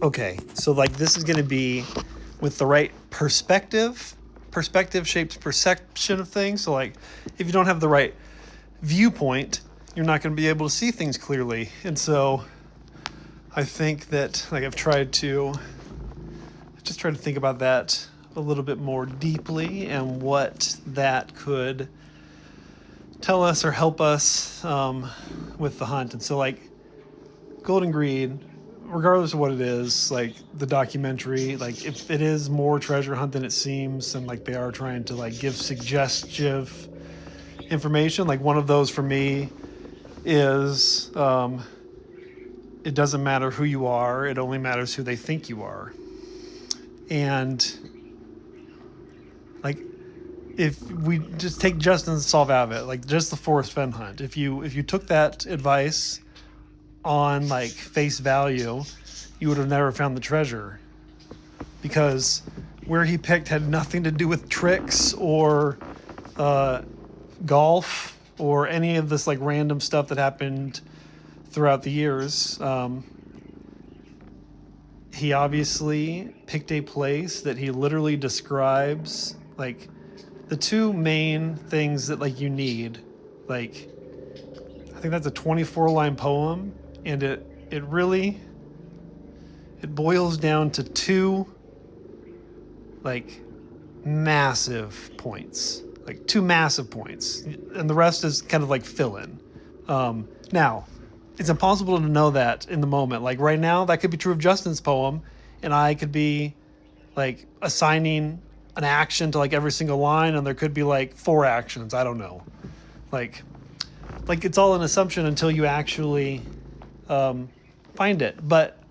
Okay, so like this is going to be with the right perspective. Perspective shapes perception of things. So like if you don't have the right viewpoint, you're not going to be able to see things clearly. And so I think that like I've tried to just try to think about that a little bit more deeply and what that could tell us or help us with the hunt. And so like golden greed, regardless of what it is, like the documentary, like if it is more treasure hunt than it seems, and like they are trying to like give suggestive information, like one of those for me is it doesn't matter who you are, it only matters who they think you are. And like if we just take Justin Solve out of it, like just the Forrest Fenn hunt, if you took that advice on like face value, you would have never found the treasure, because where he picked had nothing to do with tricks or golf or any of this like random stuff that happened throughout the years. He obviously picked a place that he literally describes like the two main things that like you need. Like I think that's a 24-line poem, and it really it boils down to two like massive points, like two massive points, and the rest is kind of like fill in. Now, it's impossible to know that in the moment. Like right now, that could be true of Justin's poem, and I could be like assigning an action to like every single line, and there could be like 4 actions. I don't know. Like it's all an assumption until you actually find it. But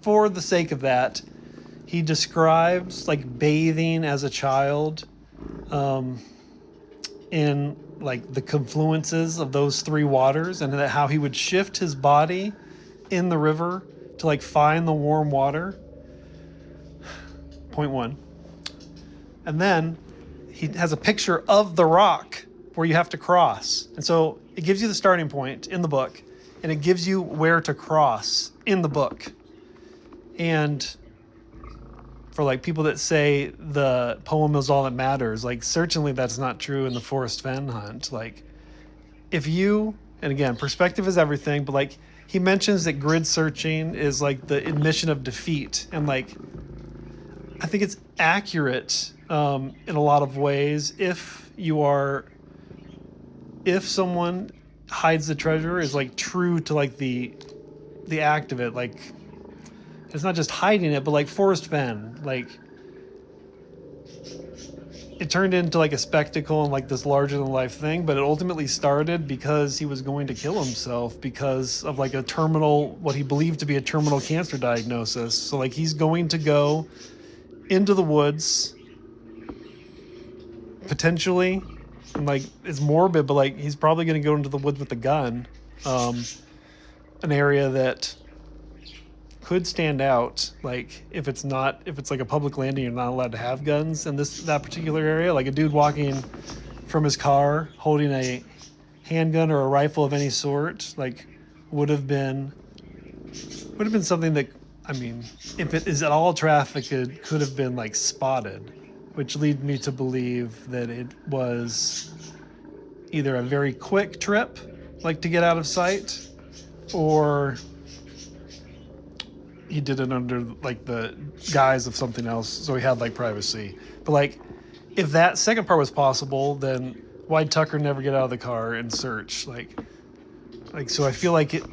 for the sake of that, he describes like bathing as a child in like the confluences of those 3 waters, and how he would shift his body in the river to like find the warm water. Point 1. And then he has a picture of the rock where you have to cross. And so it gives you the starting point in the book, and it gives you where to cross in the book. And for like people that say the poem is all that matters, like certainly that's not true in the Forrest Fenn hunt. Like if you, and again, perspective is everything, but like he mentions that grid searching is like the admission of defeat. And like, I think it's accurate in a lot of ways. If someone hides the treasure is like true to like the act of it, like it's not just hiding it, but like Forrest Fenn, like it turned into like a spectacle and like this larger than life thing, but it ultimately started because he was going to kill himself because of like a terminal, what he believed to be a terminal cancer diagnosis. So like he's going to go into the woods, potentially, and like it's morbid, but like he's probably going to go into the woods with a gun, an area that could stand out. Like if it's like a public landing, you're not allowed to have guns in that particular area. Like a dude walking from his car holding a handgun or a rifle of any sort, like would have been something that, I mean, if it is at all trafficked, it could have been like spotted, which leads me to believe that it was either a very quick trip, like to get out of sight, or he did it under like the guise of something else, so he had like privacy. But like if that second part was possible, then why'd Tucker never get out of the car and search? Like so I feel like it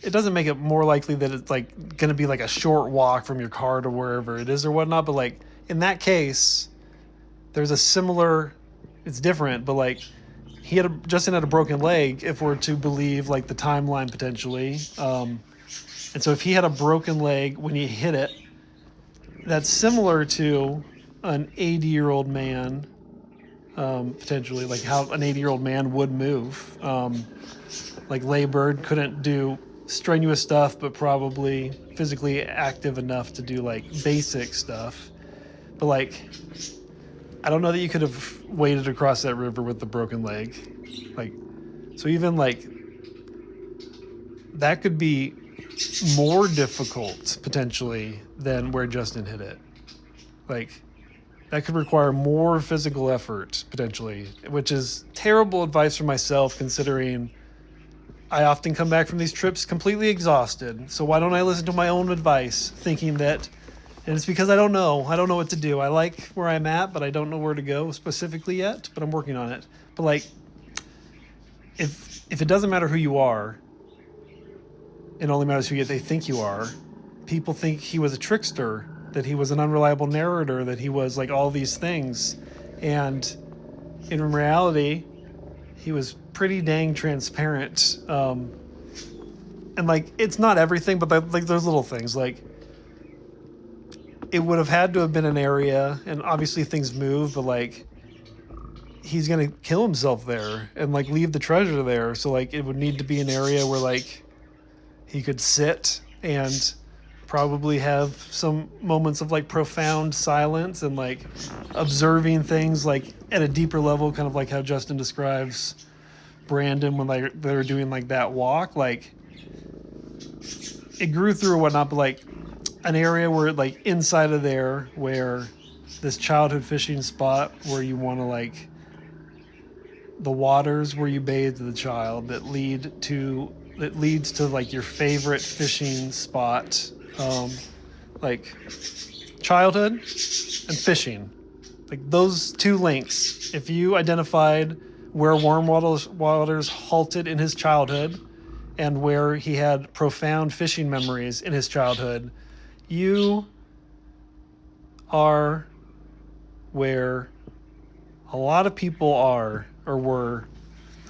doesn't make it more likely that it's like gonna be like a short walk from your car to wherever it is or whatnot. But like in that case, there's a similar, it's different, but like Justin had a broken leg, if we're to believe like the timeline potentially. And so if he had a broken leg when he hit it, that's similar to an 80-year-old man, potentially, like how an 80-year-old man would move. Like Laybird couldn't do strenuous stuff, but probably physically active enough to do like basic stuff. But like, I don't know that you could have waded across that river with the broken leg. Like, so even like, that could be more difficult potentially than where Justin hit it. Like, that could require more physical effort potentially, which is terrible advice for myself considering I often come back from these trips completely exhausted. So why don't I listen to my own advice, thinking that, and it's because I don't know what to do. I like where I'm at, but I don't know where to go specifically yet, but I'm working on it. But like, if it doesn't matter who you are, it only matters who they think you are. People think he was a trickster, that he was an unreliable narrator, that he was like all these things. And in reality, he was pretty dang transparent. And like, it's not everything, but like those little things, like it would have had to have been an area, and obviously things move, but like he's going to kill himself there and like leave the treasure there. So like it would need to be an area where like he could sit and probably have some moments of like profound silence and like observing things like at a deeper level, kind of like how Justin describes Brandon when they were doing like that walk. Like it grew through or whatnot, but like an area where like inside of there where this childhood fishing spot where you want to like the waters where you bathed the child that leads to like your favorite fishing spot, like childhood and fishing, like those two links. If you identified where warm waters halted in his childhood and where he had profound fishing memories in his childhood, you are where a lot of people are or were.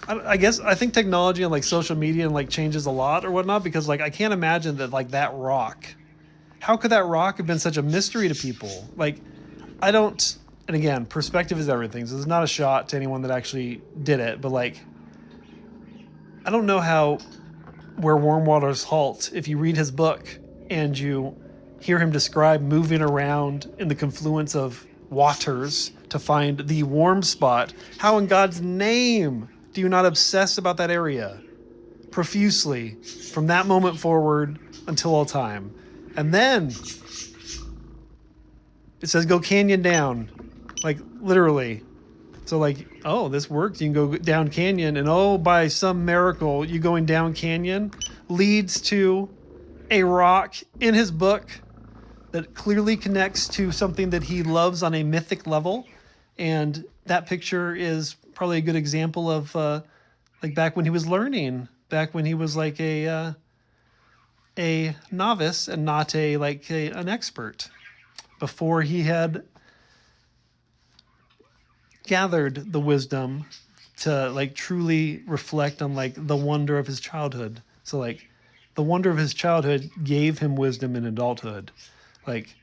I guess I think technology and like social media and like changes a lot or whatnot, because like I can't imagine that like that rock, how could that rock have been such a mystery to people? Like I don't, and again, perspective is everything, so there's not a shot to anyone that actually did it, but like I don't know how where warm waters halt, if you read his book and you hear him describe moving around in the confluence of waters to find the warm spot, how in God's name do you not obsess about that area profusely from that moment forward until all time? And then it says go canyon down, like literally. So like, oh, this works. You can go down canyon, and oh, by some miracle, you going down canyon leads to a rock in his book that clearly connects to something that he loves on a mythic level. And that picture is probably a good example of like back when he was learning, back when he was like a novice and not an expert, before he had gathered the wisdom to like truly reflect on like the wonder of his childhood. So like the wonder of his childhood gave him wisdom in adulthood. Like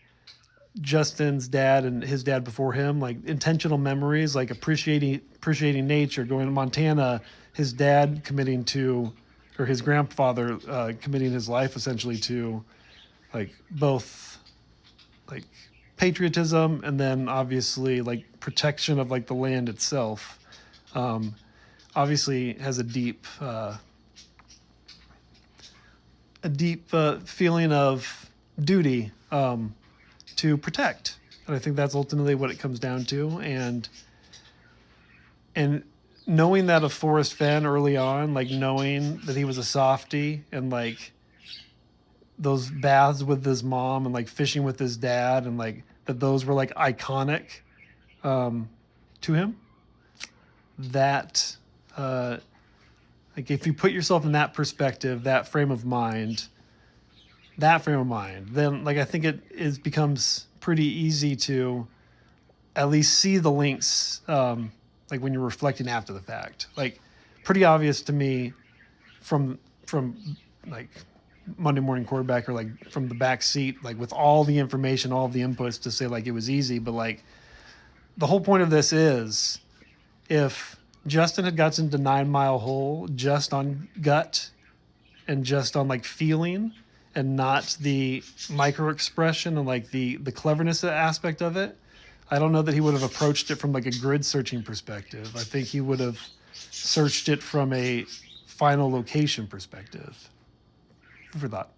Justin's dad and his dad before him, like intentional memories, like appreciating nature, going to Montana, his dad his grandfather committing his life essentially to like both like patriotism and then obviously like protection of like the land itself. Obviously has a deep feeling of duty to protect, and I think that's ultimately what it comes down to. And knowing that of Forrest Fenn early on, like knowing that he was a softie, and like those baths with his mom and like fishing with his dad, and like that those were like iconic to him. That like if you put yourself in that perspective, that frame of mind, then like I think it becomes pretty easy to at least see the links, like when you're reflecting after the fact. Like pretty obvious to me from like Monday morning quarterback, or like from the back seat, like with all the information, all the inputs, to say like it was easy. But like the whole point of this is, if Justin had gotten to 9 Mile Hole just on gut and just on like feeling, and not the micro expression and like the cleverness aspect of it, I don't know that he would have approached it from like a grid searching perspective. I think he would have searched it from a final location perspective. for thought.